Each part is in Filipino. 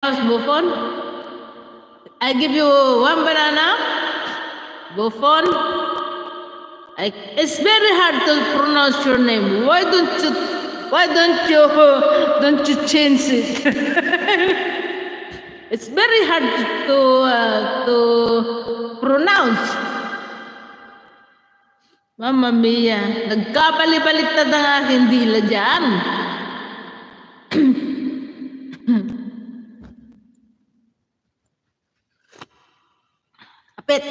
Buffon. I give you one banana. Buffon. It's very hard to pronounce your name. Why don't you change it? It's very hard to pronounce. Mamma mia, nagkabali-baliktad ang aking dila dyan. Apit.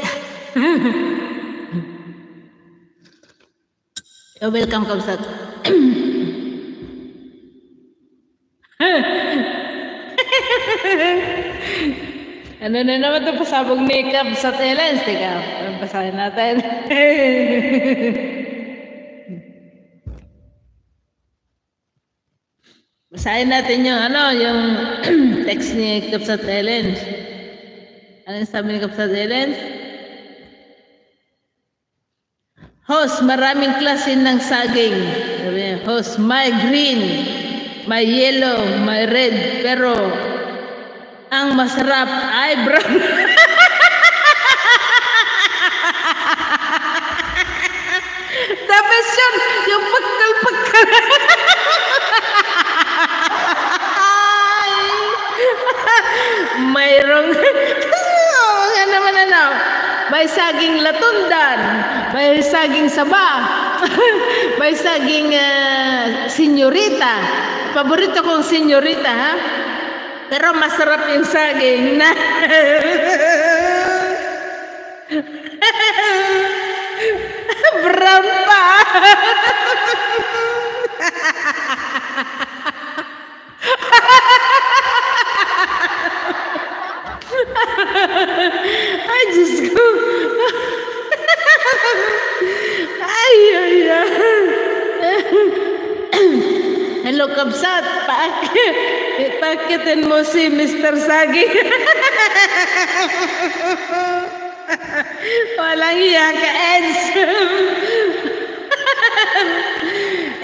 You're welcome, Kabsat. Ano na naman ito pasabog ni Kabsat Elens? Teka, basahin natin. Basahin natin yung text ni Kabsat Elens. Ano sabi ni Kabsat Elens? Host, maraming klase ng saging. Host, may green, may yellow, may red, pero ang masarap ay brown. Tapos yung pagkal-pagkal. Mayroong nga naman may saging latundan, may saging saba, may saging senyorita. Paborito kong senyorita, ha? Pero masarap yung saging na brown pa. Ay, Diyos ko. Ay. Hello, Kabsat. Pakitin mo si Mr. Saging. Walang iya ka, Eds.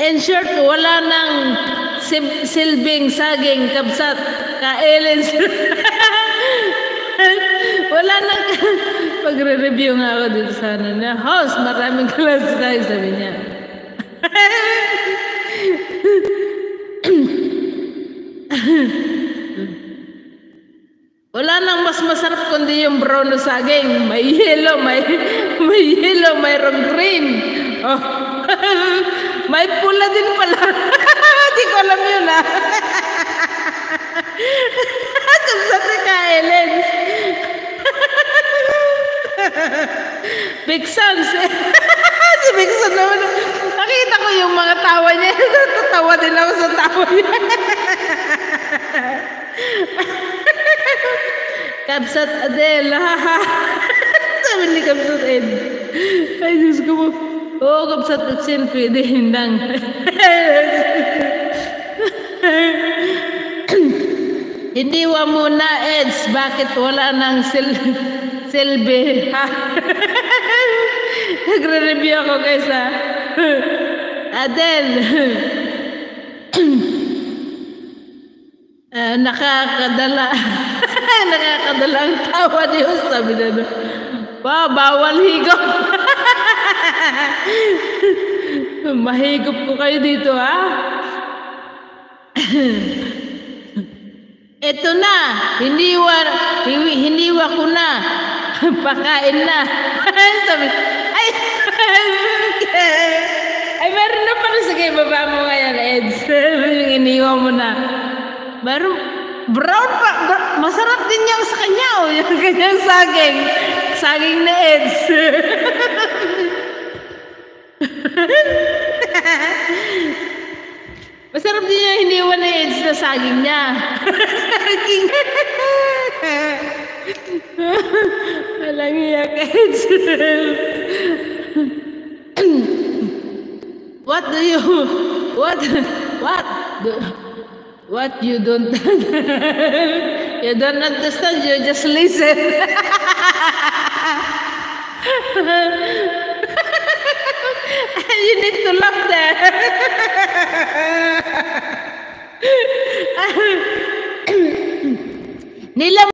In short, wala nang silbing saging, Kabsat, ka-Elens. Wala nang pagre-review nga ako dito sa ano na host, maraming klase tayo, sabi niya. Wala nang mas masarap kundi yung brown na saging. May yellow, mayroong green. Oh. May pula din pala. Hindi ko alam yun, ha. Kabsat ka, Elens. Big Sam. Si Big Sam naman. Nakita ko yung mga tawa niya. Tatawa din ako sa tawa niya. Kabsat Adel. Sabi ni Kabsat Ed. Ay, Diyos ko mo. Oo, Kabsat Adel. Pwede hindang. Hindi wa muna, Eds. Bakit wala nang silbi? Nagre-review ako guys, ha. Adel. Nakakadala ang tawa niyo, sabi na. Bawal higop. Mahigop ko kayo dito, ha. Ito na, hindi wa ko na. Pakain na. Sabi, ay meron na pala. Sige, baba mo ngayon, Eds. Iniwa mo na. Meron, brown pa. Masarap din yung sa kanya, oh. Yung kanyang saging. Saging na Eds. Masarap din yung hiniwan na Eds na saging niya. Walang iyak, Eds. What you don't you don't understand, you just listen. You need to laugh there. Nilam